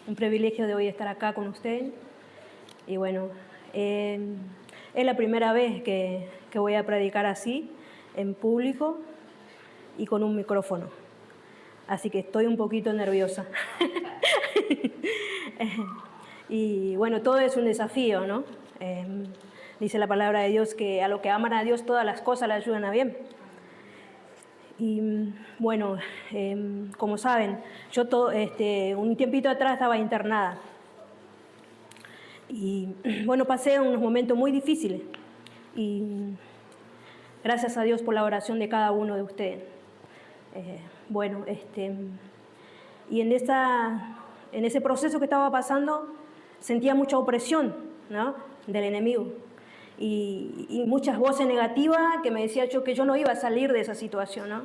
un privilegio de hoy estar acá con usted. Y bueno, es la primera vez que voy a predicar así, en público y con un micrófono. Así que estoy un poquito nerviosa. Y bueno, todo es un desafío, ¿no? Dice la palabra de Dios que a los que aman a Dios todas las cosas le ayudan a bien. Y bueno, como saben, yo un tiempito atrás estaba internada. Y bueno, pasé unos momentos muy difíciles. Y gracias a Dios por la oración de cada uno de ustedes. Y en ese proceso que estaba pasando, sentía mucha opresión, ¿no?, del enemigo. Y muchas voces negativas que me decían que yo no iba a salir de esa situación, ¿no?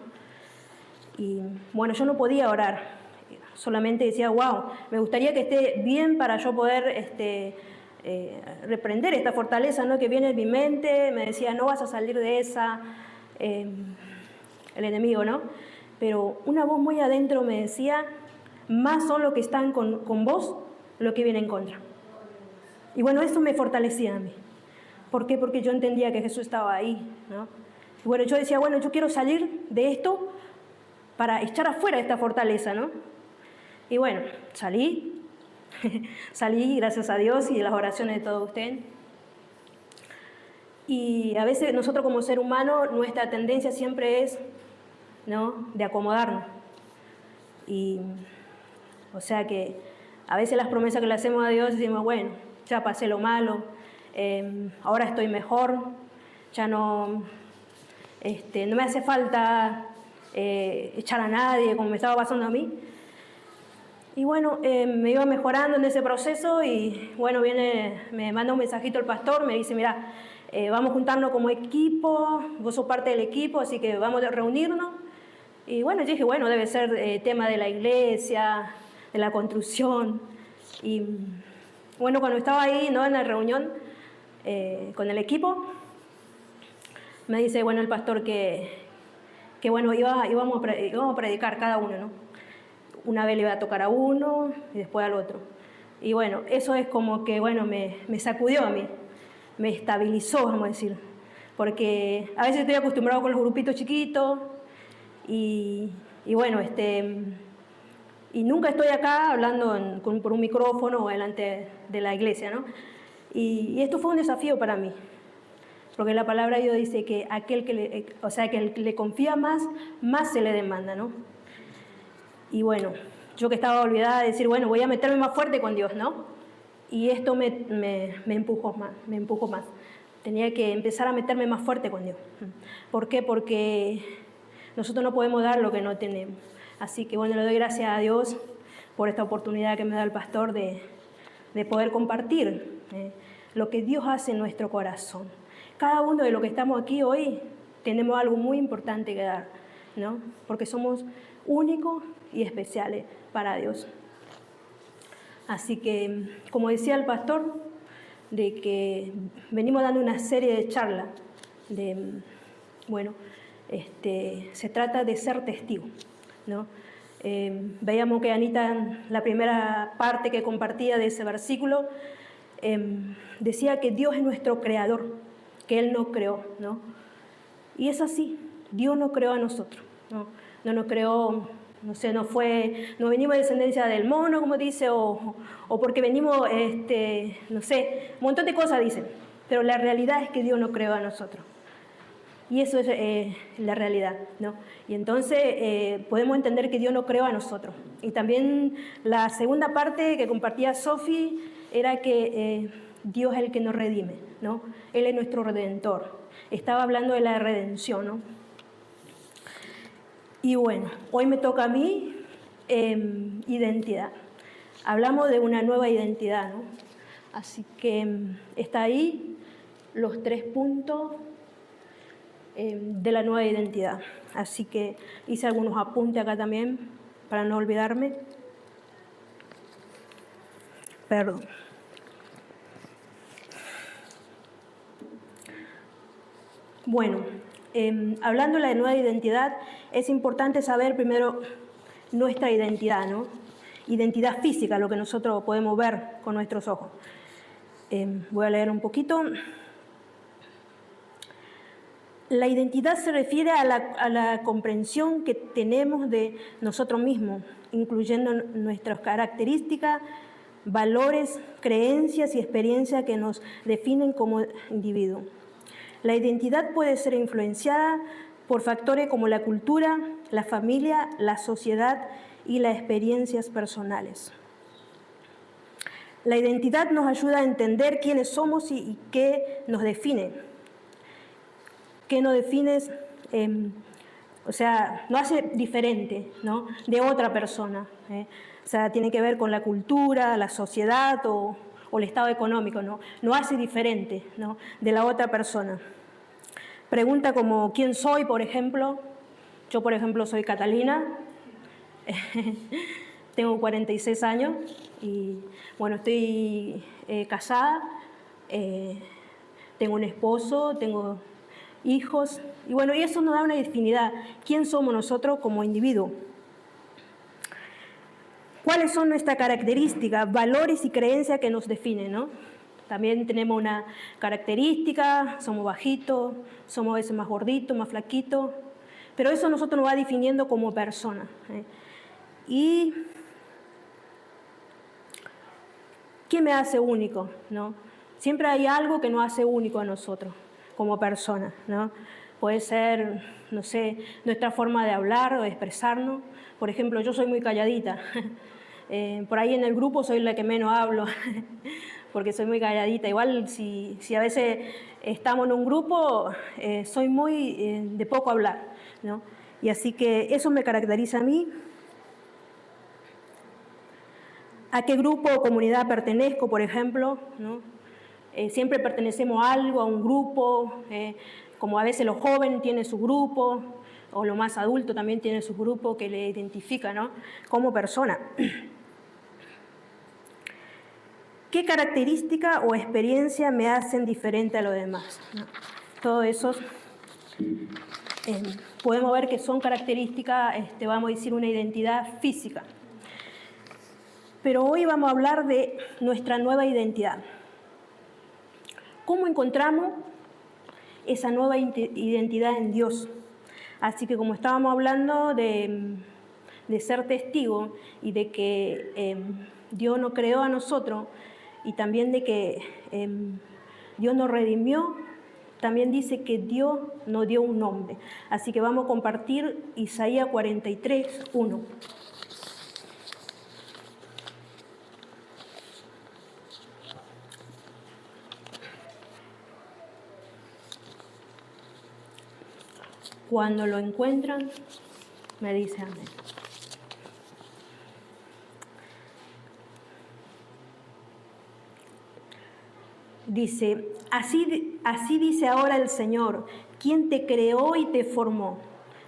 Y bueno, yo no podía orar, solamente decía, wow, me gustaría que esté bien para yo poder reprender esta fortaleza, ¿no?, que viene en mi mente. Me decía, no vas a salir de esa, el enemigo, ¿no? Pero una voz muy adentro me decía, más son los que están con vos, lo que viene en contra. Y bueno, eso me fortalecía a mí. ¿Por qué? Porque yo entendía que Jesús estaba ahí, ¿no? Y bueno, yo decía, bueno, yo quiero salir de esto para echar afuera esta fortaleza, ¿no? Y bueno, salí, gracias a Dios y las oraciones de todos ustedes. Y a veces nosotros como ser humano, nuestra tendencia siempre es, ¿no?, de acomodarnos. Y o sea que a veces las promesas que le hacemos a Dios decimos, bueno, ya pasé lo malo, ahora estoy mejor, ya no me hace falta echar a nadie como me estaba pasando a mí. Y bueno, me iba mejorando en ese proceso y bueno, me manda un mensajito el pastor, me dice, mira, vamos a juntarnos como equipo, vos sos parte del equipo, así que vamos a reunirnos. Y bueno, yo dije, bueno, debe ser tema de la iglesia, de la construcción. Y bueno, cuando estaba ahí, ¿no?, en la reunión con el equipo, me dice, bueno, el pastor que bueno, íbamos a predicar cada uno, ¿no? Una vez le iba a tocar a uno y después al otro. Y bueno, eso es como que, bueno, me sacudió a mí, me estabilizó, vamos a decir. Porque a veces estoy acostumbrado con los grupitos chiquitos y bueno, y nunca estoy acá hablando por un micrófono o delante de la iglesia, ¿no? Y esto fue un desafío para mí. Porque la palabra de Dios dice que aquel que le confía más se le demanda, ¿no? Y bueno, yo que estaba olvidada de decir, bueno, voy a meterme más fuerte con Dios, ¿no? Y esto me empujó más. Tenía que empezar a meterme más fuerte con Dios. ¿Por qué? Porque nosotros no podemos dar lo que no tenemos. Así que bueno, le doy gracias a Dios por esta oportunidad que me da el pastor de poder compartir lo que Dios hace en nuestro corazón. Cada uno de los que estamos aquí hoy tenemos algo muy importante que dar, ¿no? Porque somos únicos y especiales para Dios. Así que, como decía el pastor, de que venimos dando una serie de charlas se trata de ser testigo, ¿no? Veíamos que Anita, la primera parte que compartía de ese versículo, decía que Dios es nuestro creador, que Él nos creó, ¿no? Y es así, Dios nos creó a nosotros, ¿no? No nos creó, no sé, no venimos de descendencia del mono, como dice, o porque venimos, no sé, un montón de cosas dicen, pero la realidad es que Dios nos creó a nosotros. Y eso es la realidad, ¿no? Y entonces podemos entender que Dios nos creó a nosotros. Y también la segunda parte que compartía Sofi era que Dios es el que nos redime, ¿no? Él es nuestro redentor. Estaba hablando de la redención, ¿no? Y bueno, hoy me toca a mí identidad. Hablamos de una nueva identidad, ¿no? Así que está ahí los 3 puntos de la nueva identidad. Así que hice algunos apuntes acá también para no olvidarme. Perdón. Bueno, hablando de la nueva identidad, es importante saber primero nuestra identidad, ¿no? identidad física, lo que nosotros podemos ver con nuestros ojos. Voy a leer un poquito. La identidad se refiere a la comprensión que tenemos de nosotros mismos, incluyendo nuestras características, valores, creencias y experiencias que nos definen como individuo. La identidad puede ser influenciada por factores como la cultura, la familia, la sociedad y las experiencias personales. La identidad nos ayuda a entender quiénes somos y qué nos define. ¿Qué nos define? O sea, nos hace diferente, ¿no?, de otra persona. O sea, tiene que ver con la cultura, la sociedad o el estado económico, ¿no? Nos hace diferente, ¿no?, de la otra persona. Pregunta como ¿quién soy?, por ejemplo. Yo, por ejemplo, soy Catalina. Tengo 46 años y, bueno, estoy casada. Tengo un esposo, tengo hijos. Y bueno, y eso nos da una definidad. ¿Quién somos nosotros como individuos? ¿Cuáles son nuestras características, valores y creencias que nos definen, ¿no? También tenemos una característica, somos bajitos, somos a veces más gorditos, más flaquitos, pero eso nosotros nos va definiendo como persona. ¿Y qué me hace único, no? Siempre hay algo que nos hace único a nosotros como personas, ¿no? Puede ser, no sé, nuestra forma de hablar o de expresarnos. Por ejemplo, yo soy muy calladita. Por ahí en el grupo soy la que menos hablo, porque soy muy calladita. Igual si a veces estamos en un grupo, soy muy de poco hablar, ¿no? Y así que eso me caracteriza a mí. ¿A qué grupo o comunidad pertenezco, por ejemplo, ¿no? Siempre pertenecemos a algo, a un grupo, como a veces los jóvenes tienen su grupo, o los más adultos también tienen su grupo que le identifica, ¿no?, como persona. ¿Qué característica o experiencia me hacen diferente a los demás? ¿No? Todo eso podemos ver que son características, vamos a decir, una identidad física. Pero hoy vamos a hablar de nuestra nueva identidad. ¿Cómo encontramos esa nueva identidad en Dios? Así que como estábamos hablando de ser testigo y de que Dios nos creó a nosotros y también de que Dios nos redimió, también dice que Dios nos dio un nombre. Así que vamos a compartir Isaías 43, 1. Cuando lo encuentran, me dice amén. Dice, así dice ahora el Señor, quien te creó y te formó.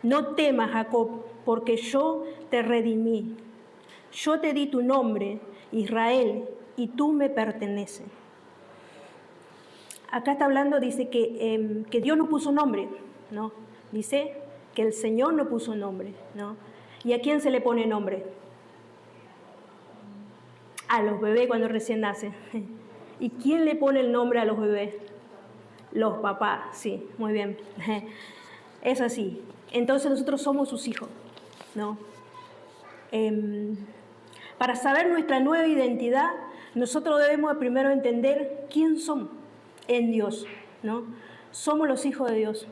No temas, Jacob, porque yo te redimí. Yo te di tu nombre, Israel, y tú me perteneces. Acá está hablando, dice que Dios no puso nombre, ¿no? Dice que el Señor no puso nombre, ¿no? ¿Y a quién se le pone nombre? A los bebés cuando recién nacen. ¿Y quién le pone el nombre a los bebés? Los papás, sí, muy bien. Es así. Entonces nosotros somos sus hijos, ¿no? Para saber nuestra nueva identidad, nosotros debemos primero entender quién somos en Dios, ¿no? Somos los hijos de Dios.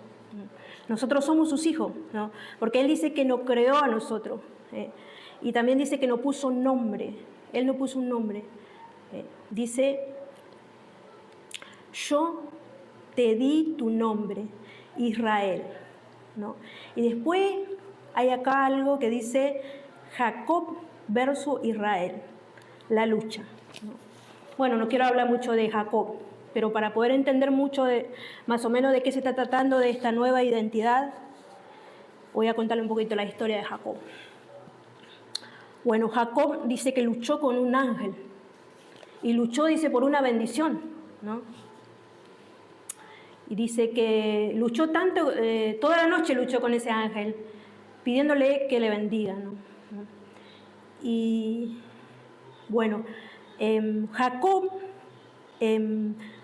Nosotros somos sus hijos, ¿no? Porque Él dice que nos creó a nosotros. Y también dice que nos puso un nombre. Él nos puso un nombre. Dice, yo te di tu nombre, Israel, ¿no? Y después hay acá algo que dice Jacob versus Israel, la lucha, ¿no? Bueno, no quiero hablar mucho de Jacob, pero para poder entender mucho más o menos de qué se está tratando de esta nueva identidad, voy a contarle un poquito la historia de Jacob. Bueno, Jacob dice que luchó con un ángel y luchó, dice, por una bendición, ¿no? Y dice que luchó tanto, toda la noche luchó con ese ángel, pidiéndole que le bendiga, ¿no? Y Bueno, Jacob,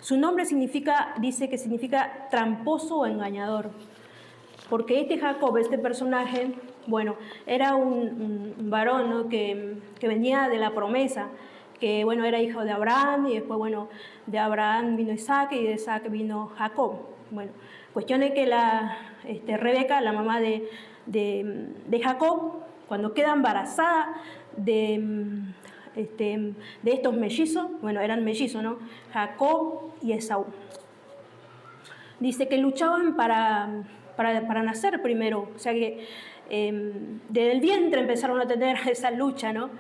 su nombre dice que significa tramposo o engañador. Porque este Jacob, este personaje, bueno, era un varón, ¿no? que venía de la promesa, que bueno, era hijo de Abraham, y después, bueno, de Abraham vino Isaac, y de Isaac vino Jacob. Bueno, cuestión es que Rebeca, la mamá de Jacob, cuando queda embarazada de estos mellizos, bueno, eran mellizos, ¿no? Jacob y Esaú. Dice que luchaban para nacer primero, o sea que desde el vientre empezaron a tener esa lucha, ¿no?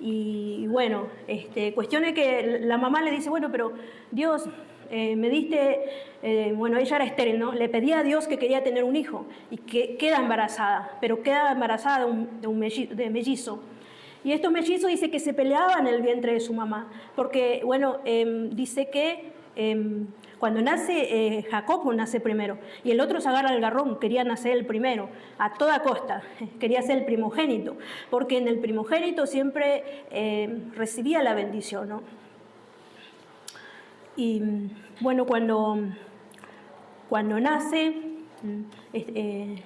Y bueno, cuestión es que la mamá le dice, bueno, pero Dios, me diste, bueno, ella era estéril, ¿no? Le pedía a Dios que quería tener un hijo y que queda embarazada, pero queda embarazada de mellizo. Y estos mellizos dice que se peleaban en el vientre de su mamá, porque, bueno, dice que cuando nace Jacob, nace primero, y el otro se agarra al garrón, quería nacer el primero, a toda costa, quería ser el primogénito, porque en el primogénito siempre recibía la bendición, ¿no? Y bueno, cuando nace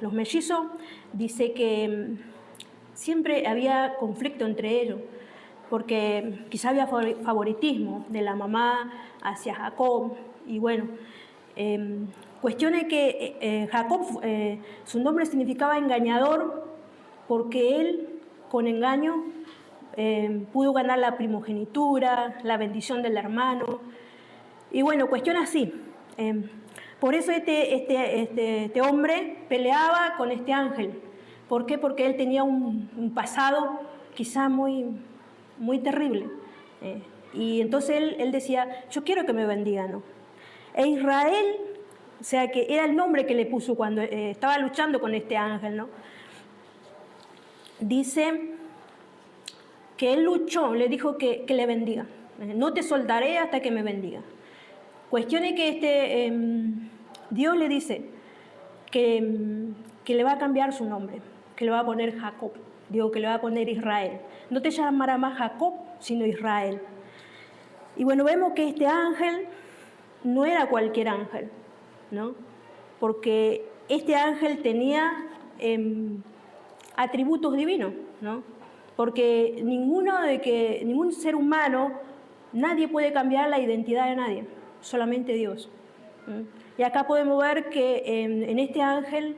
los mellizos, dice que siempre había conflicto entre ellos, porque quizá había favoritismo de la mamá hacia Jacob. Y bueno, cuestión es que Jacob, su nombre significaba engañador, porque él con engaño pudo ganar la primogenitura, la bendición del hermano. Y bueno, cuestión así. Por eso este hombre peleaba con este ángel. ¿Por qué? Porque él tenía un pasado quizá muy, muy terrible. Y entonces él decía, yo quiero que me bendigan, ¿no? E Israel, o sea que era el nombre que le puso cuando estaba luchando con este ángel, ¿no? Dice que él luchó, le dijo que le bendiga. No te soltaré hasta que me bendiga. Cuestión es que Dios le dice que le va a cambiar su nombre, que le va a poner Jacob, digo que le va a poner Israel. No te llamará más Jacob, sino Israel. Y bueno, vemos que este ángel no era cualquier ángel, ¿no? Porque este ángel tenía atributos divinos, ¿no? Porque ningún ser humano, nadie puede cambiar la identidad de nadie, solamente Dios. Y acá podemos ver que en este ángel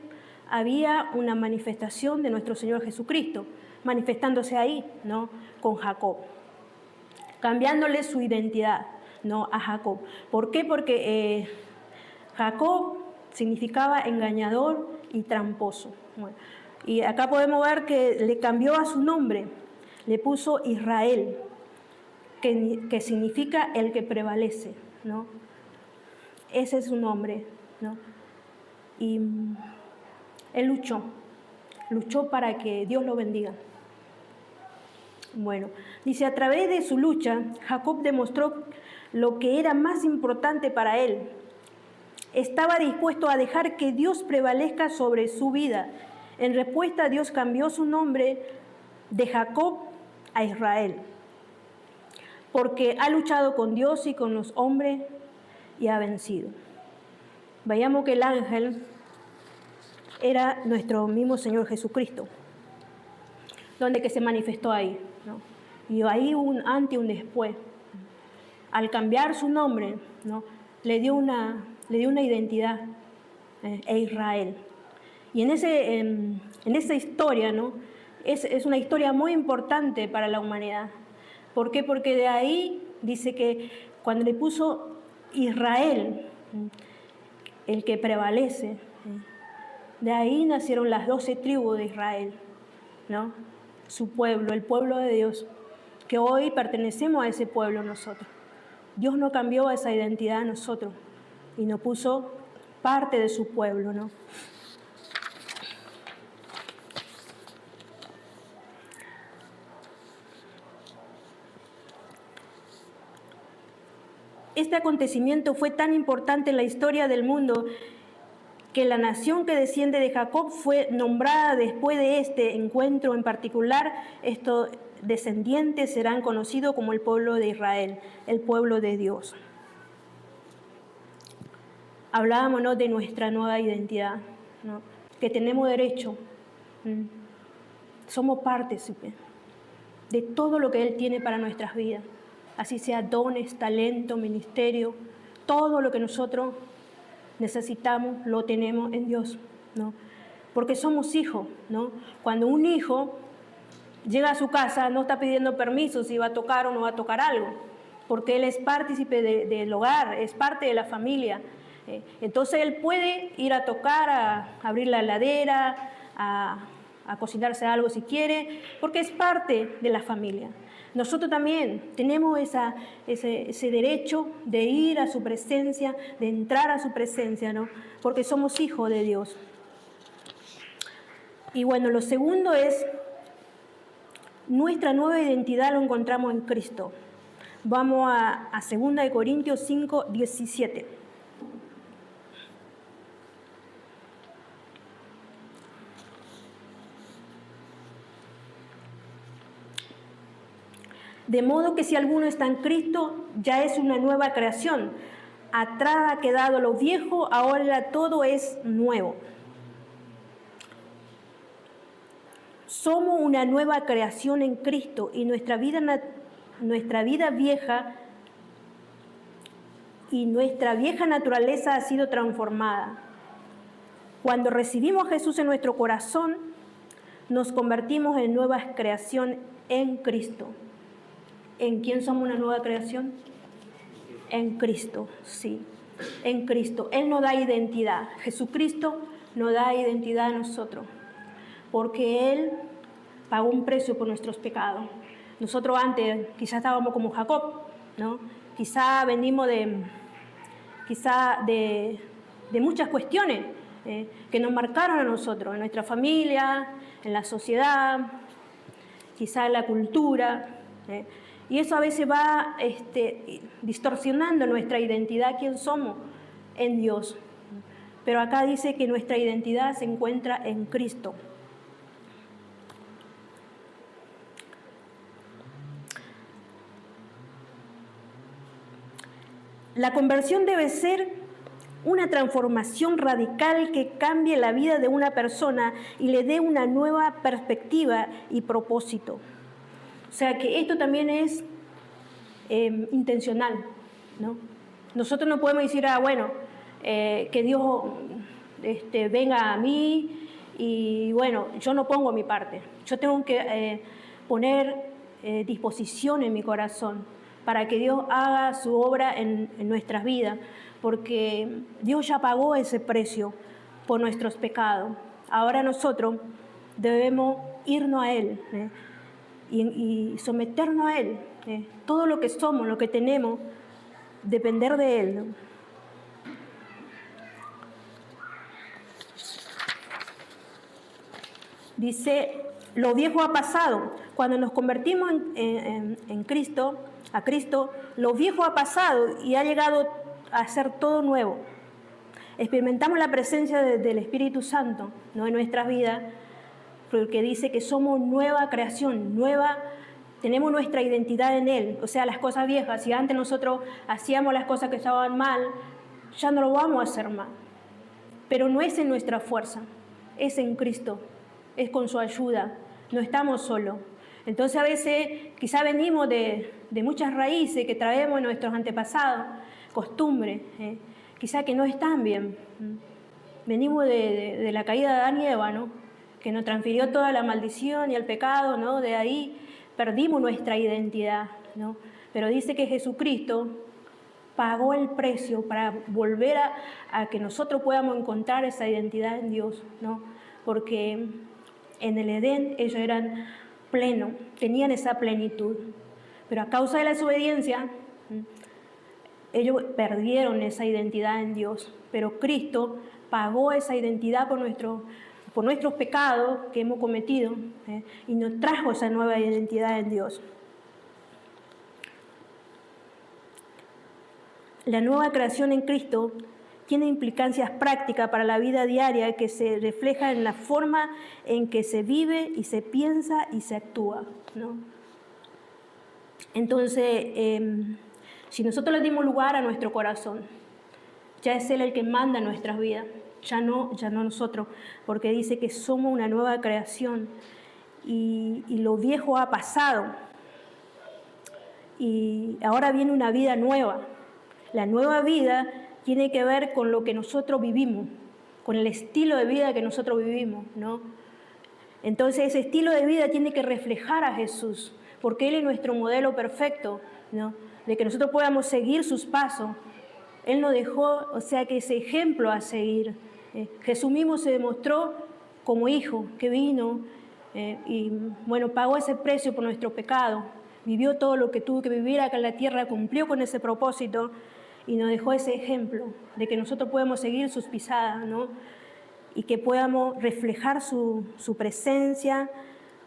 había una manifestación de nuestro Señor Jesucristo, manifestándose ahí, ¿no? Con Jacob, cambiándole su identidad, ¿no? A Jacob. ¿Por qué? Porque Jacob significaba engañador y tramposo. Bueno, y acá podemos ver que le cambió a su nombre, le puso Israel, que significa el que prevalece, ¿no? Ese es su nombre, ¿no? Y él luchó para que Dios lo bendiga. Bueno, dice, a través de su lucha, Jacob demostró lo que era más importante para él. Estaba dispuesto a dejar que Dios prevalezca sobre su vida. En respuesta, Dios cambió su nombre de Jacob a Israel, porque ha luchado con Dios y con los hombres y ha vencido. Veamos que el ángel era nuestro mismo Señor Jesucristo, donde que se manifestó ahí, ¿no? Y ahí un antes y un después. Al cambiar su nombre, ¿no? le dio una identidad, Israel. Y en esa historia, ¿no? es una historia muy importante para la humanidad. ¿Por qué? Porque de ahí dice que cuando le puso Israel, el que prevalece, de ahí nacieron las 12 tribus de Israel, ¿no? Su pueblo, el pueblo de Dios, que hoy pertenecemos a ese pueblo nosotros. Dios no cambió esa identidad a nosotros y nos puso parte de su pueblo, ¿no? Este acontecimiento fue tan importante en la historia del mundo que la nación que desciende de Jacob fue nombrada después de este encuentro en particular. Esto descendientes serán conocidos como el pueblo de Israel, el pueblo de Dios. Hablábamos, ¿no?, de nuestra nueva identidad, ¿no?, que tenemos derecho. Somos partícipes de todo lo que Él tiene para nuestras vidas, así sea dones, talento, ministerio, todo lo que nosotros necesitamos lo tenemos en Dios, ¿no? Porque somos hijos, ¿no? Cuando un hijo llega a su casa no está pidiendo permiso si va a tocar o no va a tocar algo, porque él es partícipe del hogar, es parte de la familia. Entonces él puede ir a tocar, a abrir la heladera, a cocinarse algo si quiere, porque es parte de la familia. Nosotros también tenemos ese derecho de ir a su presencia, de entrar a su presencia, ¿no? Porque somos hijos de Dios. Y bueno, lo segundo es, nuestra nueva identidad lo encontramos en Cristo. Vamos a 2 Corintios 5, 17. De modo que si alguno está en Cristo, ya es una nueva creación. Atrás ha quedado lo viejo, ahora todo es nuevo. Somos una nueva creación en Cristo y nuestra vida vieja y nuestra vieja naturaleza ha sido transformada. Cuando recibimos a Jesús en nuestro corazón, nos convertimos en nueva creación en Cristo. ¿En quién somos una nueva creación? En Cristo, sí, en Cristo. Él nos da identidad. Jesucristo nos da identidad a nosotros, porque Él pagó un precio por nuestros pecados. Nosotros antes quizás estábamos como Jacob, ¿no? Quizás venimos de muchas cuestiones que nos marcaron a nosotros, en nuestra familia, en la sociedad, quizás en la cultura. Y eso a veces va distorsionando nuestra identidad, quién somos en Dios. Pero acá dice que nuestra identidad se encuentra en Cristo. La conversión debe ser una transformación radical que cambie la vida de una persona y le dé una nueva perspectiva y propósito. O sea que esto también es intencional, ¿no? Nosotros no podemos decir, que Dios venga a mí y bueno, yo no pongo mi parte. Yo tengo que poner disposición en mi corazón para que Dios haga su obra en nuestras vidas, porque Dios ya pagó ese precio por nuestros pecados. Ahora nosotros debemos irnos a Él, y someternos a Él. Todo lo que somos, lo que tenemos, depender de Él. Dice, lo viejo ha pasado. Cuando nos convertimos en Cristo, a Cristo, lo viejo ha pasado y ha llegado a ser todo nuevo. Experimentamos la presencia del Espíritu Santo, ¿no?, en nuestras vidas, porque dice que somos nueva creación, tenemos nuestra identidad en Él. O sea, las cosas viejas, si antes nosotros hacíamos las cosas que estaban mal, ya no lo vamos a hacer mal. Pero no es en nuestra fuerza, es en Cristo, es con su ayuda, no estamos solos. Entonces a veces quizá venimos de muchas raíces que traemos en nuestros antepasados, costumbres, quizá que no están bien. Venimos de la caída de Adán y Eva, ¿no?, que nos transfirió toda la maldición y el pecado, ¿no? De ahí perdimos nuestra identidad, ¿no? Pero dice que Jesucristo pagó el precio para volver a que nosotros podamos encontrar esa identidad en Dios, ¿no? Porque en el Edén ellos eran plenos, tenían esa plenitud, pero a causa de la desobediencia ellos perdieron esa identidad en Dios. Pero Cristo pagó esa identidad por nuestros pecados que hemos cometido, y nos trajo esa nueva identidad en Dios. La nueva creación en Cristo tiene implicancias prácticas para la vida diaria que se refleja en la forma en que se vive y se piensa y se actúa, ¿no? Entonces, si nosotros le dimos lugar a nuestro corazón, ya es Él el que manda nuestras vidas, ya no nosotros, porque dice que somos una nueva creación y lo viejo ha pasado y ahora viene una vida nueva. La nueva vida tiene que ver con lo que nosotros vivimos, con el estilo de vida que nosotros vivimos, ¿no? Entonces ese estilo de vida tiene que reflejar a Jesús, porque Él es nuestro modelo perfecto, ¿no? De que nosotros podamos seguir sus pasos. Él nos dejó, o sea, que ese ejemplo a seguir. Jesús mismo se demostró como hijo, que vino y, bueno, pagó ese precio por nuestro pecado. Vivió todo lo que tuvo que vivir acá en la tierra, cumplió con ese propósito y nos dejó ese ejemplo de que nosotros podemos seguir sus pisadas, ¿no? Y que podamos reflejar su presencia,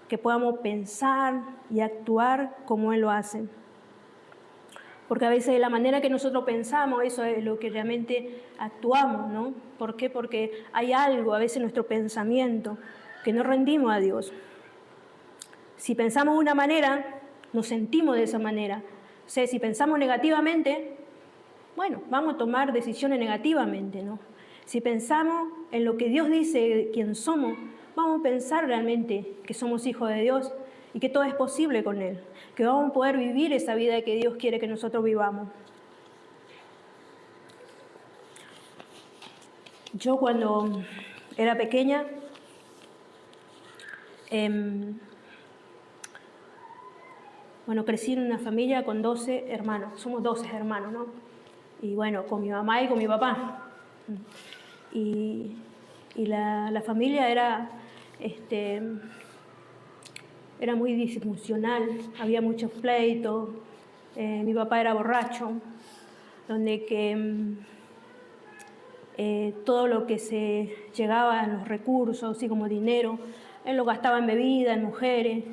que podamos pensar y actuar como Él lo hace. Porque a veces la manera que nosotros pensamos, eso es lo que realmente actuamos, ¿no? ¿Por qué? Porque hay algo a veces en nuestro pensamiento que no rendimos a Dios. Si pensamos de una manera, nos sentimos de esa manera. O sea, si pensamos negativamente, bueno, vamos a tomar decisiones negativamente, ¿no? Si pensamos en lo que Dios dice, quién somos, vamos a pensar realmente que somos hijos de Dios y que todo es posible con Él, que vamos a poder vivir esa vida que Dios quiere que nosotros vivamos. Yo cuando era pequeña, bueno, crecí en una familia con 12 hermanos, somos 12 hermanos, ¿no? Y bueno, con mi mamá y con mi papá. Y la familia era muy disfuncional, había muchos pleitos, mi papá era borracho, donde que todo lo que se llegaba a los recursos, así como dinero, él lo gastaba en bebida, en mujeres,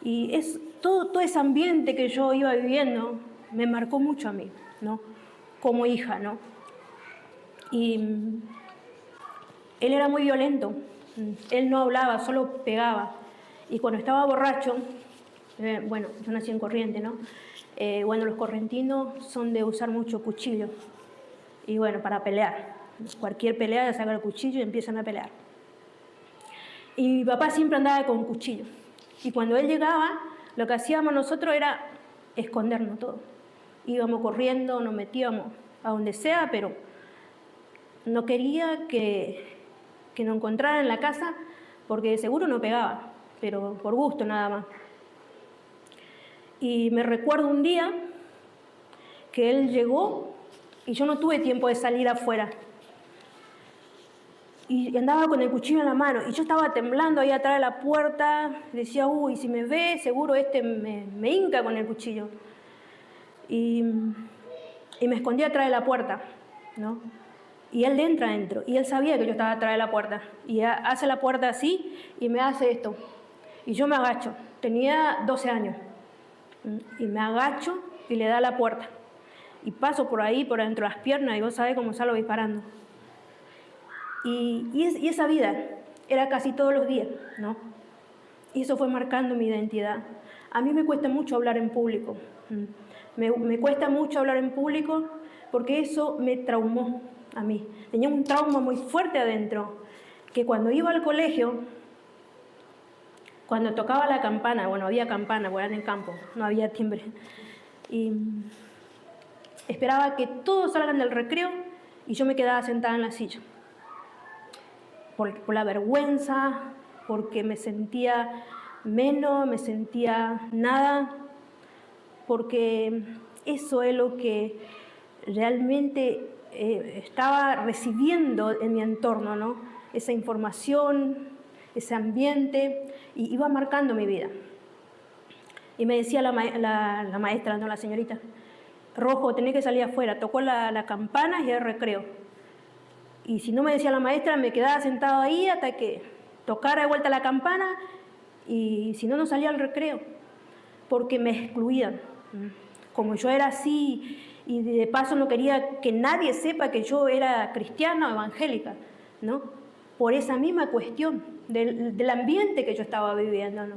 y todo ese ambiente que yo iba viviendo me marcó mucho a mí, ¿no? Como hija, ¿no? Y él era muy violento, él no hablaba, solo pegaba. Y cuando estaba borracho, bueno, yo nací en Corrientes, ¿no? Bueno, los correntinos son de usar mucho cuchillo. Y bueno, para pelear. Cualquier pelea, sacan el cuchillo y empiezan a pelear. Y mi papá siempre andaba con cuchillo. Y cuando él llegaba, lo que hacíamos nosotros era escondernos todo. Íbamos corriendo, nos metíamos a donde sea, pero no quería que nos encontraran en la casa, porque seguro no pegaba, pero por gusto nada más. Y me recuerdo un día que él llegó y yo no tuve tiempo de salir afuera. Y andaba con el cuchillo en la mano y yo estaba temblando ahí atrás de la puerta. Decía, uy, si me ve, seguro me hinca con el cuchillo. Y me escondí atrás de la puerta, ¿no? Y él entra adentro y él sabía que yo estaba atrás de la puerta. Y hace la puerta así y me hace esto. Y yo me agacho. Tenía 12 años. Y me agacho y le da la puerta. Y paso por ahí, por dentro de las piernas, y vos sabés cómo salgo disparando. Y esa vida era casi todos los días, ¿no? Y eso fue marcando mi identidad. A mí me cuesta mucho hablar en público. Me cuesta mucho hablar en público porque eso me traumó a mí. Tenía un trauma muy fuerte adentro, que cuando iba al colegio, cuando tocaba la campana, bueno, había campana, porque era en el campo, no había timbre, y esperaba que todos salgan del recreo y yo me quedaba sentada en la silla. Por la vergüenza, porque me sentía menos, me sentía nada, porque eso es lo que realmente estaba recibiendo en mi entorno, ¿no? Esa información, ese ambiente, y iba marcando mi vida. Y me decía la maestra, no la señorita, Rojo, tenés que salir afuera. Tocó la campana y el recreo. Y si no me decía la maestra, me quedaba sentado ahí hasta que tocara de vuelta la campana, y si no, no salía al recreo, porque me excluían. Como yo era así, y de paso no quería que nadie sepa que yo era cristiana o evangélica, ¿no? Por esa misma cuestión del ambiente que yo estaba viviendo, ¿no?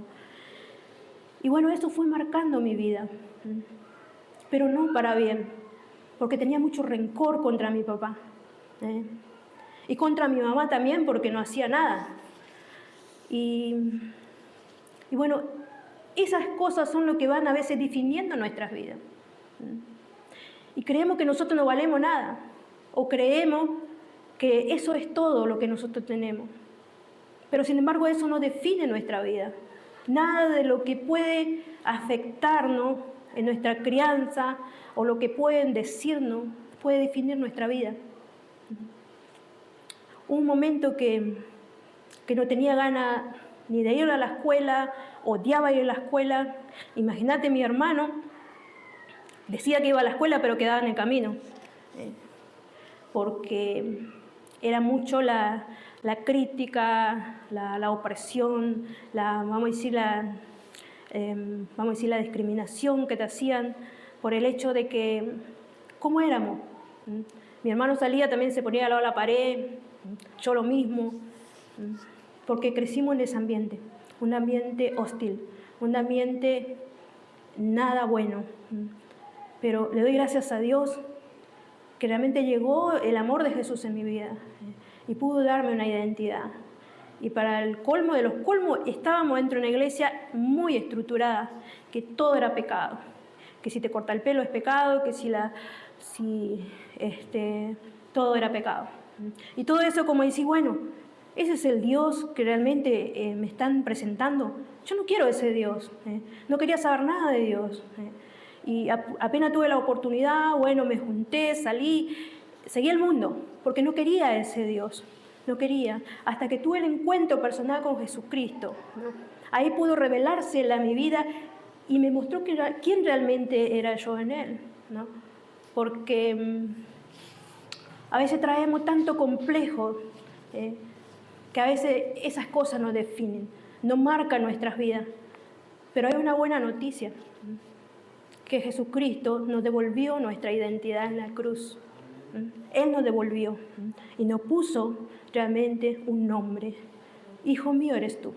Y bueno, eso fue marcando mi vida, pero no para bien, porque tenía mucho rencor contra mi papá. Y contra mi mamá también, porque no hacía nada. Y bueno, esas cosas son lo que van a veces definiendo nuestras vidas. Y creemos que nosotros no valemos nada, o creemos que eso es todo lo que nosotros tenemos. Pero sin embargo eso no define nuestra vida. Nada de lo que puede afectarnos en nuestra crianza o lo que pueden decirnos puede definir nuestra vida. Un momento que no tenía ganas ni de ir a la escuela, odiaba ir a la escuela. Imagínate, mi hermano decía que iba a la escuela pero quedaba en el camino, porque era mucho la crítica, la opresión, vamos a decir la discriminación que te hacían por el hecho de que, ¿cómo éramos? Mi hermano salía, también se ponía al lado de la pared, yo lo mismo, porque crecimos en ese ambiente, un ambiente hostil, un ambiente nada bueno. Pero le doy gracias a Dios que realmente llegó el amor de Jesús en mi vida y pudo darme una identidad. Y para el colmo de los colmos, estábamos dentro de una iglesia muy estructurada, que todo era pecado, que si te corta el pelo es pecado, que todo era pecado. Y todo eso como decir, bueno, ese es el Dios que realmente me están presentando. Yo no quiero ese Dios, no quería saber nada de Dios. Y apenas tuve la oportunidad, bueno, me junté, salí, seguí el mundo, porque no quería ese Dios, no quería, hasta que tuve el encuentro personal con Jesucristo, ¿no? Ahí pudo revelarse a mi vida y me mostró quién realmente era yo en Él, ¿no? Porque a veces traemos tanto complejo que a veces esas cosas nos definen, nos marcan nuestras vidas. Pero hay una buena noticia, que Jesucristo nos devolvió nuestra identidad en la cruz. Él nos devolvió y nos puso realmente un nombre. Hijo mío eres tú.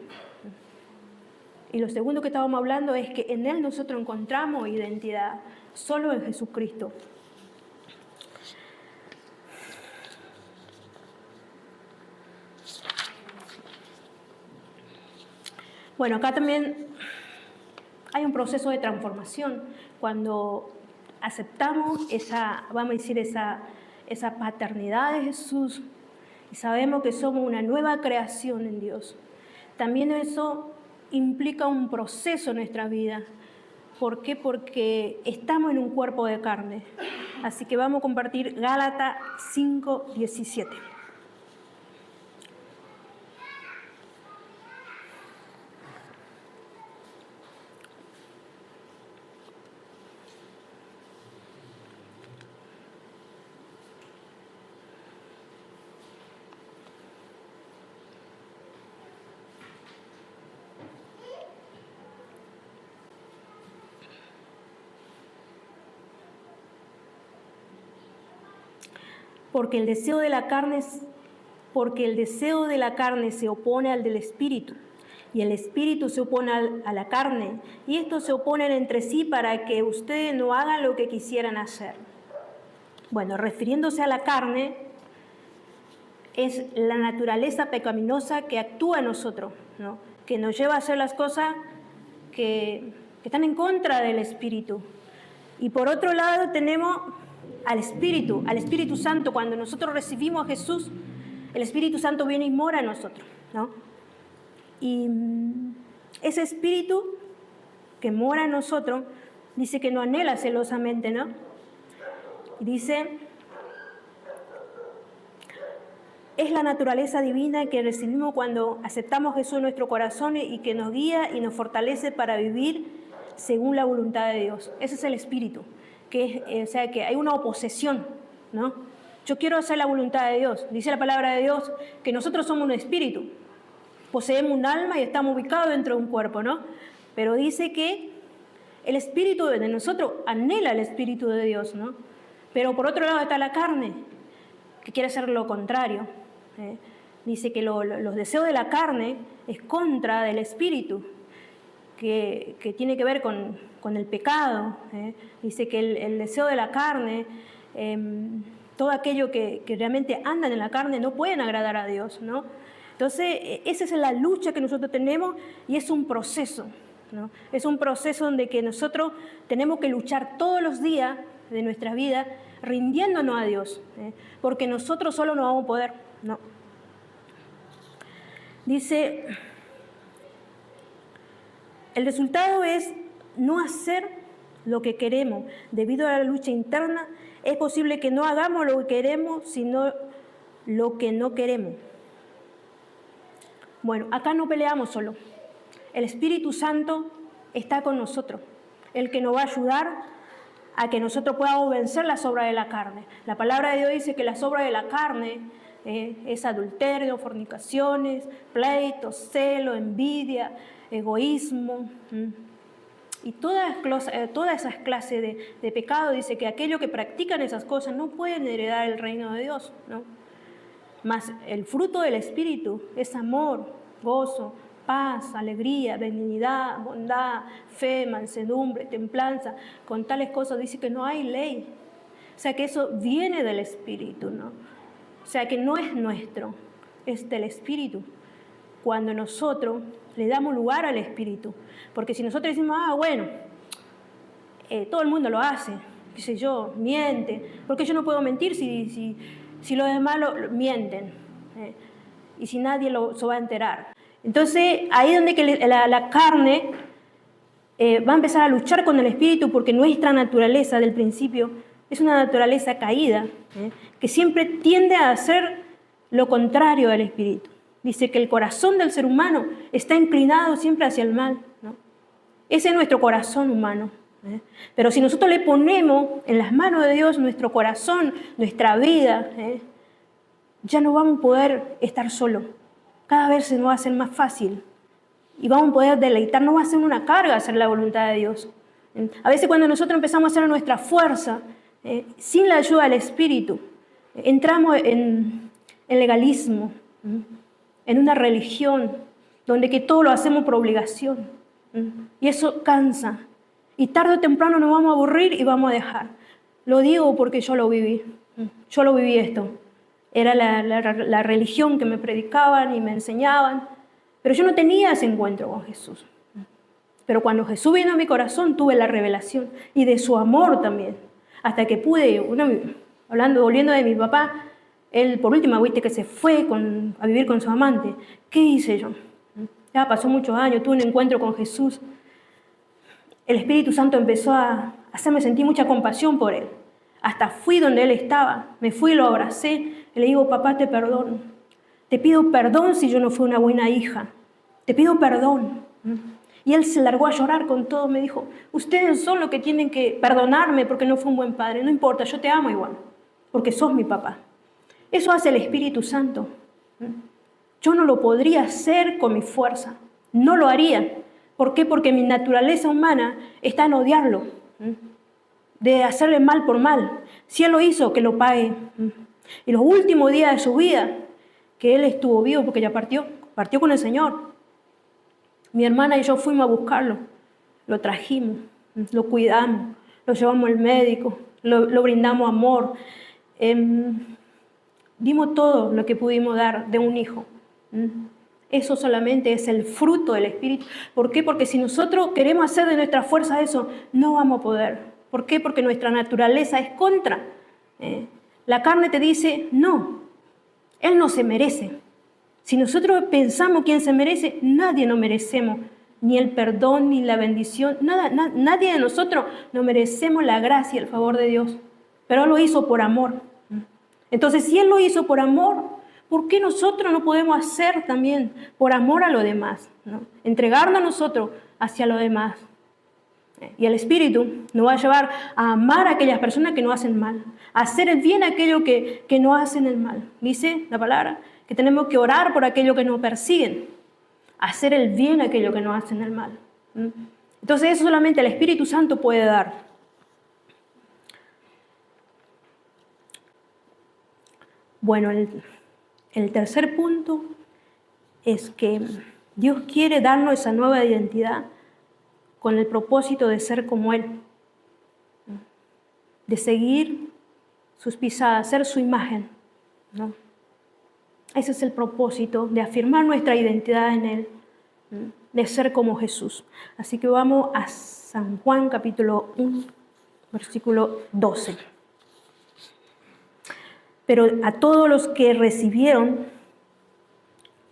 Y lo segundo que estábamos hablando es que en Él nosotros encontramos identidad, solo en Jesucristo. Bueno, acá también hay un proceso de transformación cuando aceptamos vamos a decir, esa paternidad de Jesús y sabemos que somos una nueva creación en Dios. También eso implica un proceso en nuestra vida. ¿Por qué? Porque estamos en un cuerpo de carne. Así que vamos a compartir Gálatas 5:17. Porque el deseo de la carne se opone al del espíritu, y el espíritu se opone a la carne, y estos se oponen entre sí para que ustedes no hagan lo que quisieran hacer. Bueno, refiriéndose a la carne, es la naturaleza pecaminosa que actúa en nosotros, ¿no? Que nos lleva a hacer las cosas que están en contra del espíritu. Y por otro lado tenemos al Espíritu Santo. Cuando nosotros recibimos a Jesús, el Espíritu Santo viene y mora en nosotros, ¿no? Y ese Espíritu que mora en nosotros dice que nos anhela celosamente, ¿no? Y dice, es la naturaleza divina que recibimos cuando aceptamos a Jesús en nuestro corazón y que nos guía y nos fortalece para vivir según la voluntad de Dios. Ese es el Espíritu. O sea, que hay una oposición, ¿no? Yo quiero hacer la voluntad de Dios. Dice la palabra de Dios que nosotros somos un espíritu. Poseemos un alma y estamos ubicados dentro de un cuerpo, ¿no? Pero dice que el espíritu de nosotros anhela el espíritu de Dios, ¿no? Pero por otro lado está la carne, que quiere hacer lo contrario. Dice que los deseos de la carne es contra del espíritu. que tiene que ver con el pecado. Dice que el deseo de la carne, todo aquello que realmente andan en la carne no pueden agradar a Dios, ¿no? Entonces, esa es la lucha que nosotros tenemos y es un proceso, ¿no? Es un proceso donde que nosotros tenemos que luchar todos los días de nuestra vida rindiéndonos a Dios, porque nosotros solo no vamos a poder, ¿no? Dice, el resultado es no hacer lo que queremos. Debido a la lucha interna, es posible que no hagamos lo que queremos, sino lo que no queremos. Bueno, acá no peleamos solo. El Espíritu Santo está con nosotros, el que nos va a ayudar a que nosotros podamos vencer las obras de la carne. La palabra de Dios dice que las obras de la carne es adulterio, fornicaciones, pleitos, celo, envidia, egoísmo, y todas esas clases de pecado. Dice que aquellos que practican esas cosas no pueden heredar el reino de Dios, ¿no? Mas el fruto del Espíritu es amor, gozo, paz, alegría, benignidad, bondad, fe, mansedumbre, templanza. Con tales cosas dice que no hay ley. O sea que eso viene del Espíritu, ¿no? O sea que no es nuestro, es del Espíritu. Cuando nosotros le damos lugar al Espíritu. Porque si nosotros decimos, bueno, todo el mundo lo hace, qué sé yo, miente, ¿por qué yo no puedo mentir si los demás mienten? Y si nadie se va a enterar. Entonces, ahí es donde que la carne va a empezar a luchar con el Espíritu, porque nuestra naturaleza del principio es una naturaleza caída, que siempre tiende a hacer lo contrario del Espíritu. Dice que el corazón del ser humano está inclinado siempre hacia el mal, ¿no? Ese es nuestro corazón humano. Pero si nosotros le ponemos en las manos de Dios nuestro corazón, nuestra vida, ya no vamos a poder estar solos. Cada vez se nos va a hacer más fácil. Y vamos a poder deleitarnos, va a ser una carga hacer la voluntad de Dios. A veces cuando nosotros empezamos a hacer nuestra fuerza, sin la ayuda del Espíritu, entramos en legalismo, en una religión donde que todo lo hacemos por obligación. Y eso cansa. Y tarde o temprano nos vamos a aburrir y vamos a dejar. Lo digo porque yo lo viví. Yo lo viví esto. Era la religión que me predicaban y me enseñaban. Pero yo no tenía ese encuentro con Jesús. Pero cuando Jesús vino a mi corazón, tuve la revelación. Y de su amor también. Hasta que pude, volviendo de mi papá, él por última, viste que se fue a vivir con su amante. ¿Qué hice yo? Ya pasó muchos años, tuve un encuentro con Jesús. El Espíritu Santo empezó a hacerme sentir mucha compasión por él. Hasta fui donde él estaba, me fui y lo abracé. Y le digo, papá, te perdono. Te pido perdón si yo no fui una buena hija. Te pido perdón. Y él se largó a llorar con todo. Me dijo, ustedes son los que tienen que perdonarme porque no fui un buen padre. No importa, yo te amo igual, porque sos mi papá. Eso hace el Espíritu Santo. Yo no lo podría hacer con mi fuerza. No lo haría. ¿Por qué? Porque mi naturaleza humana está en odiarlo, de hacerle mal por mal. Si él lo hizo, que lo pague. Y los últimos días de su vida, que él estuvo vivo porque ya partió con el Señor. Mi hermana y yo fuimos a buscarlo, lo trajimos, lo cuidamos, lo llevamos al médico, lo brindamos amor. Dimos todo lo que pudimos dar de un hijo. Eso solamente es el fruto del Espíritu. ¿Por qué? Porque si nosotros queremos hacer de nuestra fuerza eso, no vamos a poder. ¿Por qué? Porque nuestra naturaleza es contra. La carne te dice, no, él no se merece. Si nosotros pensamos quién se merece, nadie nos merecemos. Ni el perdón, ni la bendición. Nadie de nosotros nos merecemos la gracia y el favor de Dios. Pero él lo hizo por amor. Entonces, si él lo hizo por amor, ¿por qué nosotros no podemos hacer también por amor a los demás, ¿no? Entregarnos a nosotros hacia los demás. Y el Espíritu nos va a llevar a amar a aquellas personas que nos hacen mal, a hacer el bien a aquellos que nos hacen el mal. Dice la palabra que tenemos que orar por aquellos que nos persiguen, hacer el bien a aquellos que nos hacen el mal. Entonces eso solamente el Espíritu Santo puede dar. Bueno, el tercer punto es que Dios quiere darnos esa nueva identidad con el propósito de ser como Él, de seguir sus pisadas, ser su imagen, ¿no? Ese es el propósito, de afirmar nuestra identidad en Él, de ser como Jesús. Así que vamos a San Juan capítulo 1, versículo 12. Pero a todos los que recibieron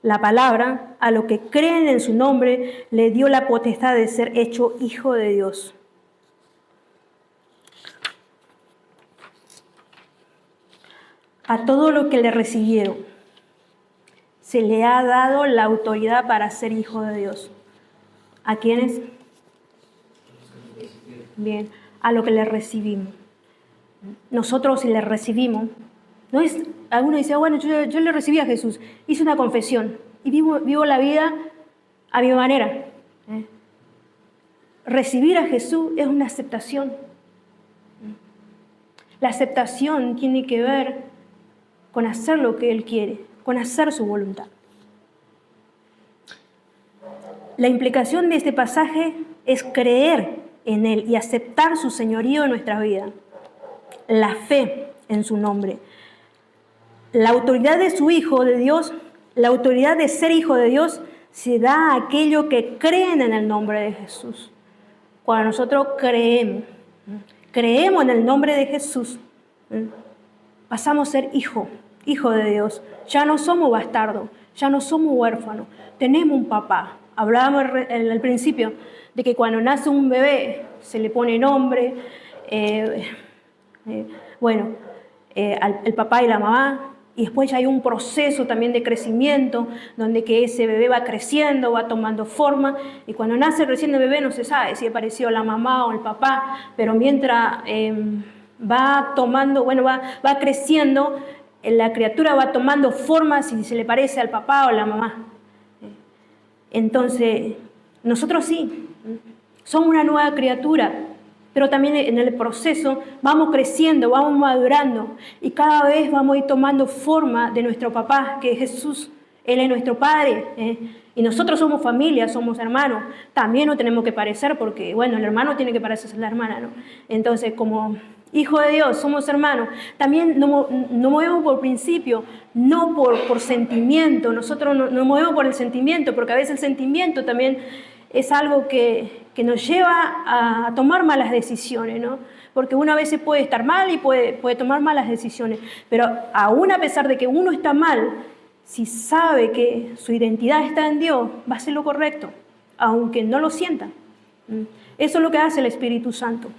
la palabra, a los que creen en su nombre, le dio la potestad de ser hecho hijo de Dios. A todos los que le recibieron, se le ha dado la autoridad para ser hijo de Dios. ¿A quiénes? Bien, a los que le recibimos. Nosotros si le recibimos, no es, alguno dice, bueno, yo le recibí a Jesús, hice una confesión y vivo la vida a mi manera. Recibir a Jesús es una aceptación. La aceptación tiene que ver con hacer lo que Él quiere, con hacer su voluntad. La implicación de este pasaje es creer en Él y aceptar su señorío en nuestra vida. La fe en su nombre. La autoridad de su Hijo de Dios, la autoridad de ser hijo de Dios, se da a aquellos que creen en el nombre de Jesús. Cuando nosotros creemos en el nombre de Jesús, pasamos a ser hijo de Dios. Ya no somos bastardos, ya no somos huérfanos, tenemos un papá. Hablábamos al principio de que cuando nace un bebé se le pone nombre, el papá y la mamá, y después ya hay un proceso también de crecimiento donde que ese bebé va creciendo, va tomando forma, y cuando nace recién el bebé no se sabe si apareció la mamá o el papá, pero mientras va creciendo, la criatura va tomando forma si se le parece al papá o a la mamá. Entonces, nosotros sí, somos una nueva criatura, pero también en el proceso vamos creciendo, vamos madurando y cada vez vamos a ir tomando forma de nuestro papá, que es Jesús. Él es nuestro Padre, y nosotros somos familia, somos hermanos. También nos tenemos que parecer porque, bueno, el hermano tiene que parecerse a la hermana, ¿no? Entonces, como hijo de Dios, somos hermanos. También nos movemos por principio, no por sentimiento. Nosotros nos movemos por el sentimiento, porque a veces el sentimiento también es algo que nos lleva a tomar malas decisiones, ¿no? Porque uno a veces puede estar mal y puede tomar malas decisiones, pero aún a pesar de que uno está mal, si sabe que su identidad está en Dios, va a hacer lo correcto, aunque no lo sienta. Eso es lo que hace el Espíritu Santo.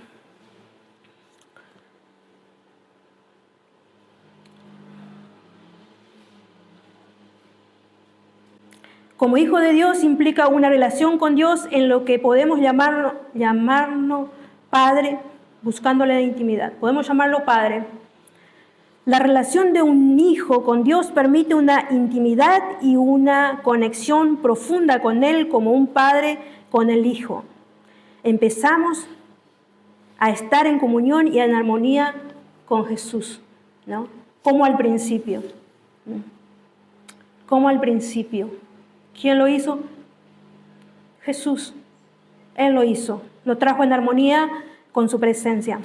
Como hijo de Dios implica una relación con Dios en lo que podemos llamarnos Padre, buscándole la intimidad. Podemos llamarlo Padre. La relación de un hijo con Dios permite una intimidad y una conexión profunda con Él como un padre con el hijo. Empezamos a estar en comunión y en armonía con Jesús, ¿no? Como al principio. Como al principio. ¿Quién lo hizo? Jesús. Él lo hizo. Lo trajo en armonía con su presencia.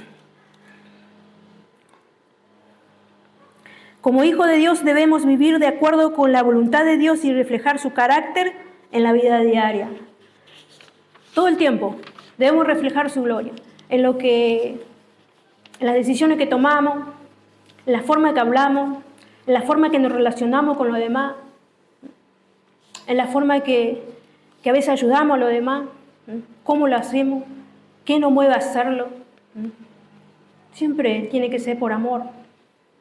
Como hijo de Dios debemos vivir de acuerdo con la voluntad de Dios y reflejar su carácter en la vida diaria. Todo el tiempo debemos reflejar su gloria en las decisiones que tomamos, en la forma que hablamos, en la forma que nos relacionamos con los demás, en la forma que a veces ayudamos a los demás, cómo lo hacemos, qué nos mueve a hacerlo. Siempre tiene que ser por amor.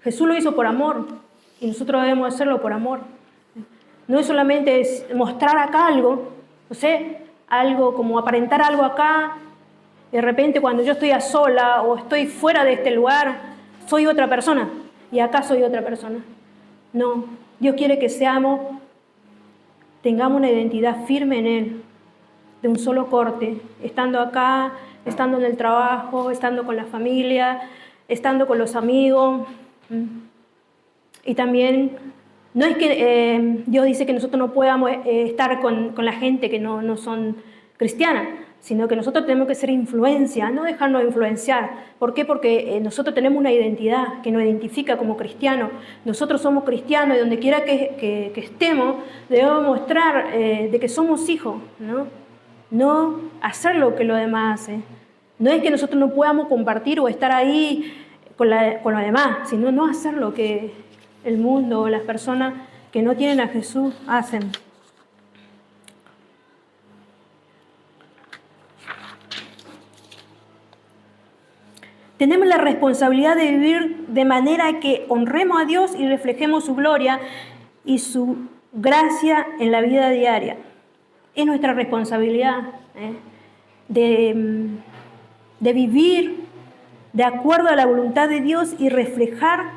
Jesús lo hizo por amor y nosotros debemos hacerlo por amor. No es solamente mostrar acá algo, no sé, algo como aparentar algo acá. De repente cuando yo estoy a sola o estoy fuera de este lugar, soy otra persona y acá soy otra persona. No, Dios quiere que tengamos una identidad firme en Él, de un solo corte, estando acá, estando en el trabajo, estando con la familia, estando con los amigos. Y también, no es que Dios dice que nosotros no podamos estar con la gente que no son cristianas. sino que nosotros tenemos que ser influencia, no dejarnos influenciar. ¿Por qué? Porque nosotros tenemos una identidad que nos identifica como cristianos. Nosotros somos cristianos y donde quiera que estemos debemos mostrar de que somos hijos, ¿no? No hacer lo que los demás hacen. No es que nosotros no podamos compartir o estar ahí con los demás, sino no hacer lo que el mundo o las personas que no tienen a Jesús hacen. Tenemos la responsabilidad de vivir de manera que honremos a Dios y reflejemos su gloria y su gracia en la vida diaria. Es nuestra responsabilidad de vivir de acuerdo a la voluntad de Dios y reflejar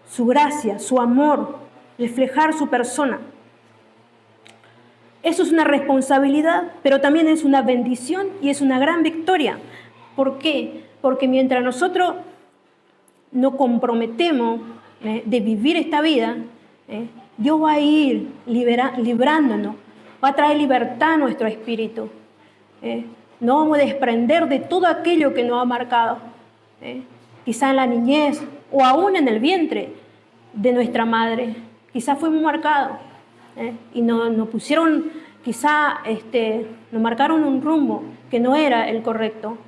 su gracia, su amor, reflejar su persona. Eso es una responsabilidad, pero también es una bendición y es una gran victoria. ¿Por qué? Porque mientras nosotros nos comprometemos de vivir esta vida, Dios va a ir librándonos, va a traer libertad a nuestro espíritu. No vamos a desprender de todo aquello que nos ha marcado, quizá en la niñez o aún en el vientre de nuestra madre. Quizá fuimos marcados y nos pusieron, quizá nos marcaron un rumbo que no era el correcto.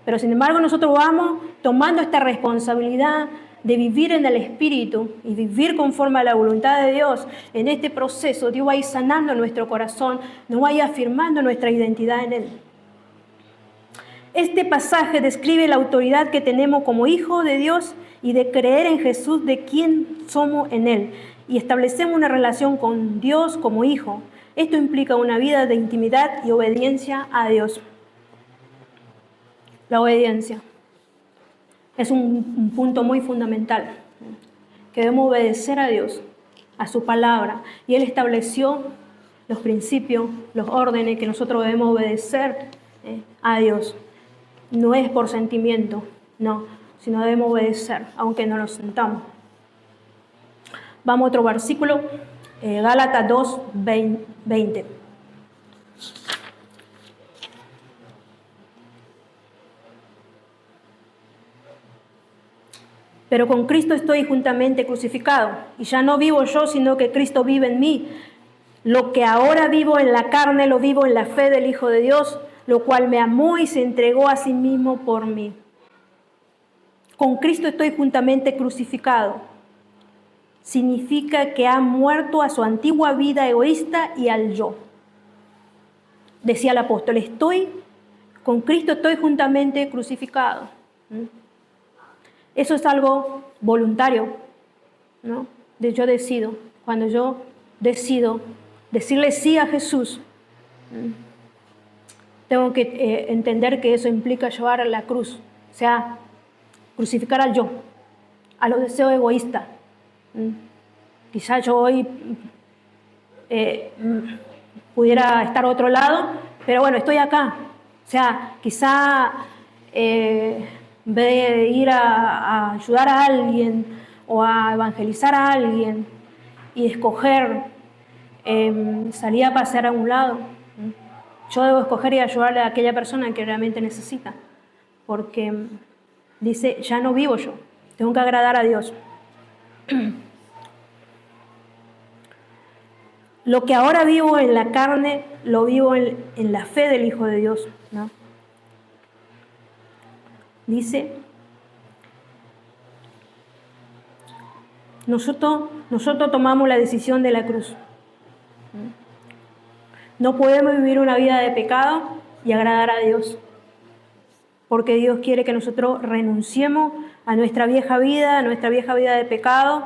Pero sin embargo nosotros vamos tomando esta responsabilidad de vivir en el Espíritu y vivir conforme a la voluntad de Dios. En este proceso Dios va a ir sanando nuestro corazón, nos va a ir afirmando nuestra identidad en Él. Este pasaje describe la autoridad que tenemos como hijos de Dios y de creer en Jesús, de quién somos en Él. Y establecemos una relación con Dios como hijo. Esto implica una vida de intimidad y obediencia a Dios. La obediencia es un punto muy fundamental, que debemos obedecer a Dios, a su palabra. Y Él estableció los principios, los órdenes que nosotros debemos obedecer a Dios. No es por sentimiento, no, sino debemos obedecer, aunque no lo sintamos. Vamos a otro versículo, Gálatas 2, 20. Pero con Cristo estoy juntamente crucificado, y ya no vivo yo, sino que Cristo vive en mí. Lo que ahora vivo en la carne, lo vivo en la fe del Hijo de Dios, lo cual me amó y se entregó a sí mismo por mí. Con Cristo estoy juntamente crucificado. Significa que ha muerto a su antigua vida egoísta y al yo. Decía el apóstol, con Cristo estoy juntamente crucificado. Eso es algo voluntario, ¿no? Yo decido. Cuando yo decido decirle sí a Jesús, tengo que entender que eso implica llevar a la cruz, o sea, crucificar al yo, a los deseos egoístas. Quizás yo hoy pudiera estar a otro lado, pero bueno, estoy acá. O sea, quizá en vez de ir a ayudar a alguien o a evangelizar a alguien y escoger salir a pasear a un lado, yo debo escoger y ayudarle a aquella persona que realmente necesita, porque dice, ya no vivo yo, tengo que agradar a Dios. Lo que ahora vivo en la carne, lo vivo en la fe del Hijo de Dios, ¿no? Dice, nosotros tomamos la decisión de la cruz. No podemos vivir una vida de pecado y agradar a Dios, porque Dios quiere que nosotros renunciemos a nuestra vieja vida de pecado,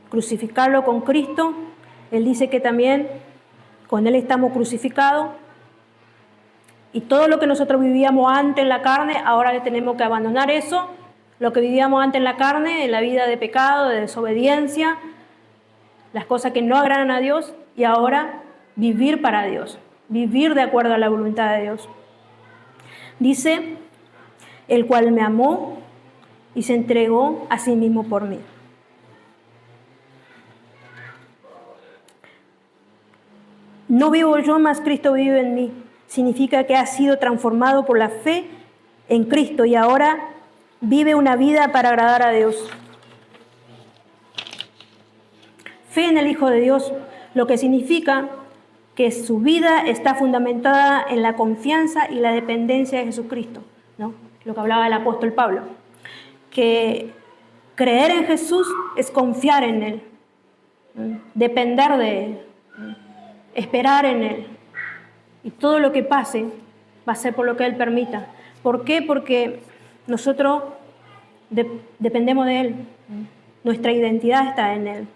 crucificarlo con Cristo. Él dice que también con Él estamos crucificados y todo lo que nosotros vivíamos antes en la carne, ahora tenemos que abandonar eso, lo que vivíamos antes en la carne, en la vida de pecado, de desobediencia, las cosas que no agradan a Dios, y ahora vivir para Dios, vivir de acuerdo a la voluntad de Dios. Dice, el cual me amó y se entregó a sí mismo por mí. No vivo yo, mas Cristo vive en mí. significa que ha sido transformado por la fe en Cristo y ahora vive una vida para agradar a Dios. Fe en el Hijo de Dios, lo que significa que su vida está fundamentada en la confianza y la dependencia de Jesucristo, ¿no? Lo que hablaba el apóstol Pablo, que creer en Jesús es confiar en Él, depender de Él, esperar en Él. Y todo lo que pase va a ser por lo que Él permita. ¿Por qué? Porque nosotros dependemos de Él. Nuestra identidad está en Él.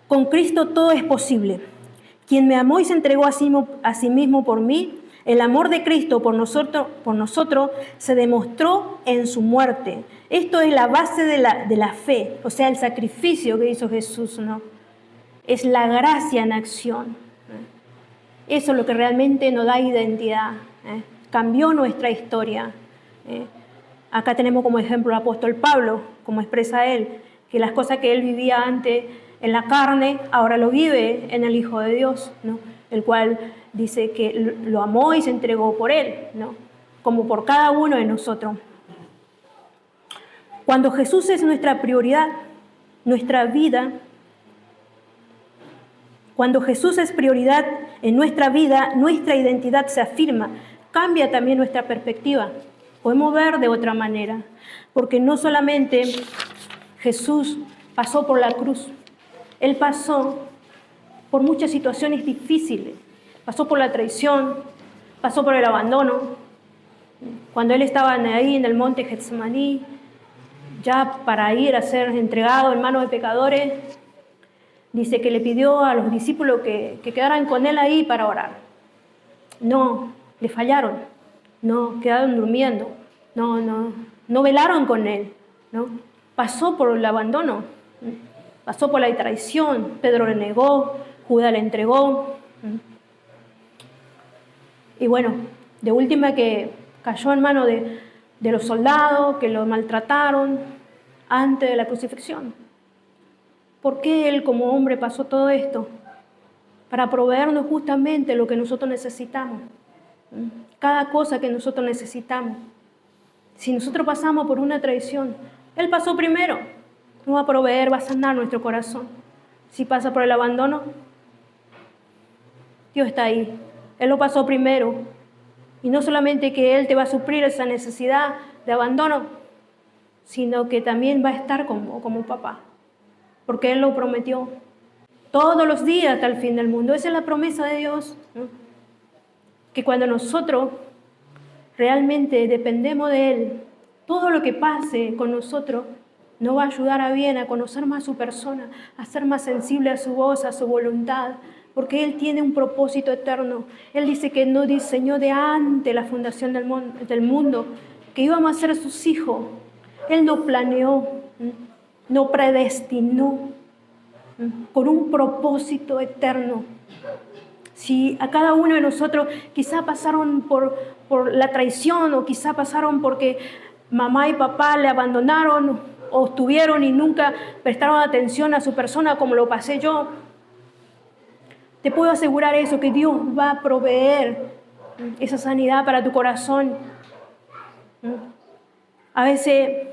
Con Cristo todo es posible. Quien me amó y se entregó a sí mismo por mí, el amor de Cristo por nosotros se demostró en su muerte. Esto es la base de la fe, o sea, el sacrificio que hizo Jesús, ¿no? Es la gracia en acción. Eso es lo que realmente nos da identidad. Cambió nuestra historia. Acá tenemos como ejemplo al apóstol Pablo, como expresa él, que las cosas que él vivía antes en la carne, ahora lo vive en el Hijo de Dios, ¿no? El cual dice que lo amó y se entregó por él, ¿no? Como por cada uno de nosotros. Cuando Jesús es nuestra prioridad, nuestra vida, cuando Jesús es prioridad en nuestra vida, nuestra identidad se afirma, cambia también nuestra perspectiva. Podemos ver de otra manera, porque no solamente Jesús pasó por la cruz, Él pasó por muchas situaciones difíciles, pasó por la traición, pasó por el abandono. Cuando Él estaba ahí en el monte Getsemaní, ya para ir a ser entregado en manos de pecadores, dice que le pidió a los discípulos que quedaran con Él ahí para orar. No, le fallaron, no, quedaron durmiendo, no velaron con Él, ¿no? Pasó por el abandono, pasó por la traición, Pedro le negó, Judas le entregó. Y bueno, de última que cayó en manos de los soldados que lo maltrataron antes de la crucifixión. ¿Por qué Él como hombre pasó todo esto? Para proveernos justamente lo que nosotros necesitamos. Cada cosa que nosotros necesitamos. Si nosotros pasamos por una traición, Él pasó primero. Nos va a proveer, va a sanar nuestro corazón. Si pasa por el abandono, Dios está ahí. Él lo pasó primero. Y no solamente que Él te va a suplir esa necesidad de abandono, sino que también va a estar como papá. Porque Él lo prometió todos los días hasta el fin del mundo. Esa es la promesa de Dios, ¿no? Que cuando nosotros realmente dependemos de Él, todo lo que pase con nosotros nos va a ayudar a bien, a conocer más a su persona, a ser más sensible a su voz, a su voluntad, porque Él tiene un propósito eterno. Él dice que no diseñó de antes la fundación del mundo, que íbamos a ser sus hijos. Él no planeó, no predestinó, con un propósito eterno. Si a cada uno de nosotros quizá pasaron por la traición, o quizá pasaron porque mamá y papá le abandonaron o estuvieron y nunca prestaron atención a su persona como lo pasé yo, te puedo asegurar eso, que Dios va a proveer esa sanidad para tu corazón. A veces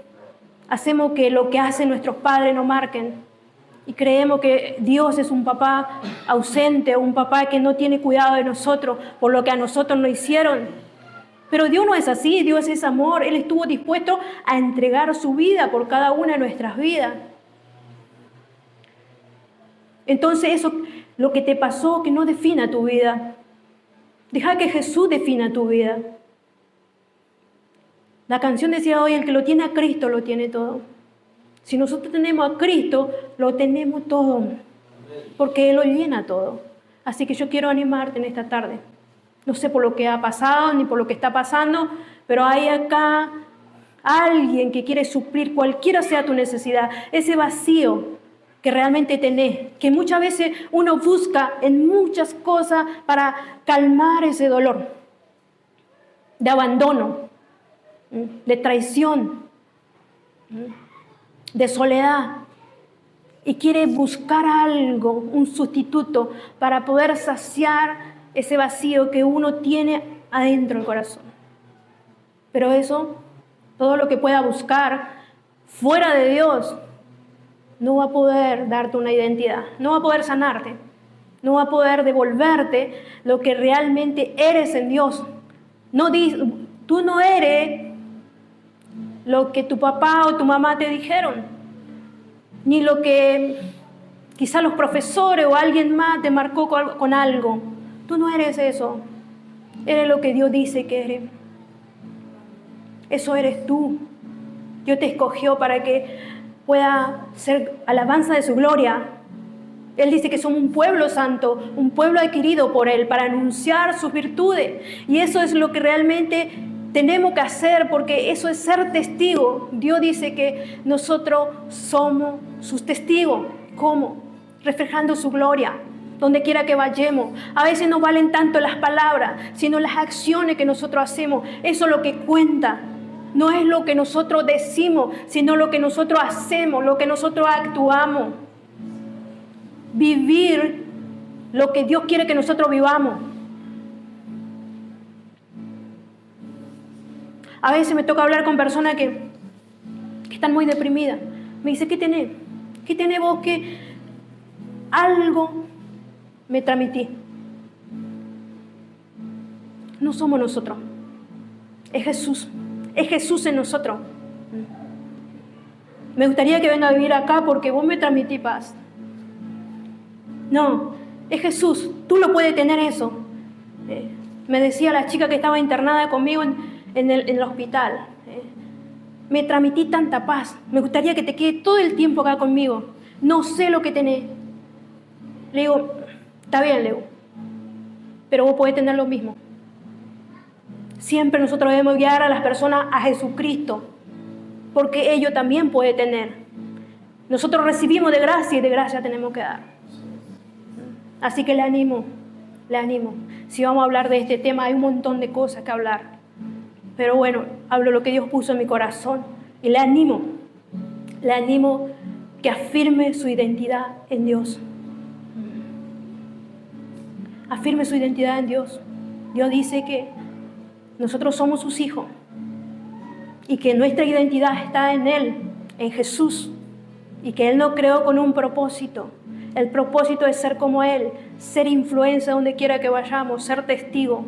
hacemos que lo que hacen nuestros padres nos marquen y creemos que Dios es un papá ausente, un papá que no tiene cuidado de nosotros por lo que a nosotros nos hicieron. Pero Dios no es así, Dios es amor. Él estuvo dispuesto a entregar su vida por cada una de nuestras vidas. Entonces eso, lo que te pasó, que no defina tu vida. Deja que Jesús defina tu vida. La canción decía hoy, el que lo tiene a Cristo lo tiene todo. Si nosotros tenemos a Cristo, lo tenemos todo, porque Él lo llena todo. Así que yo quiero animarte en esta tarde. No sé por lo que ha pasado ni por lo que está pasando, pero hay acá alguien que quiere suplir cualquiera sea tu necesidad, ese vacío que realmente tenés, que muchas veces uno busca en muchas cosas para calmar ese dolor de abandono, de traición, de soledad, y quiere buscar algo, un sustituto para poder saciar ese vacío que uno tiene adentro del corazón. Pero eso, todo lo que pueda buscar fuera de Dios, no va a poder darte una identidad, no va a poder sanarte, no va a poder devolverte lo que realmente eres en Dios. Tú no eres lo que tu papá o tu mamá te dijeron, ni lo que quizá los profesores o alguien más te marcó con algo. Tú no eres eso, eres lo que Dios dice que eres. Eso eres tú. Dios te escogió para que pueda ser alabanza de su gloria. Él dice que somos un pueblo santo, un pueblo adquirido por Él para anunciar sus virtudes. Y eso es lo que realmente tenemos que hacer, porque eso es ser testigo. Dios dice que nosotros somos sus testigos. ¿Cómo? Reflejando su gloria, donde quiera que vayamos. A veces no valen tanto las palabras, sino las acciones que nosotros hacemos. Eso es lo que cuenta. No es lo que nosotros decimos, sino lo que nosotros hacemos, lo que nosotros actuamos. Vivir lo que Dios quiere que nosotros vivamos. A veces me toca hablar con personas que están muy deprimidas. Me dice, ¿qué tenés? ¿Qué tenés vos que algo me transmití? No somos nosotros. Es Jesús. Es Jesús en nosotros. Me gustaría que venga a vivir acá porque vos me transmitís paz. No, es Jesús. Tú lo puedes tener eso. Me decía la chica que estaba internada conmigo en el hospital. Me transmití tanta paz. Me gustaría que te quede todo el tiempo acá conmigo. No sé lo que tenés. Le digo, está bien, Leo, pero vos podés tener lo mismo. Siempre nosotros debemos guiar a las personas a Jesucristo, porque ellos también pueden tener. Nosotros recibimos de gracia y de gracia tenemos que dar. Así que le animo. Si vamos a hablar de este tema, hay un montón de cosas que hablar. Pero bueno, hablo lo que Dios puso en mi corazón y le animo que afirme su identidad en Dios. Afirme su identidad en Dios. Dios dice que nosotros somos sus hijos y que nuestra identidad está en Él, en Jesús, y que Él nos creó con un propósito. El propósito es ser como Él, ser influencia donde quiera que vayamos, ser testigo.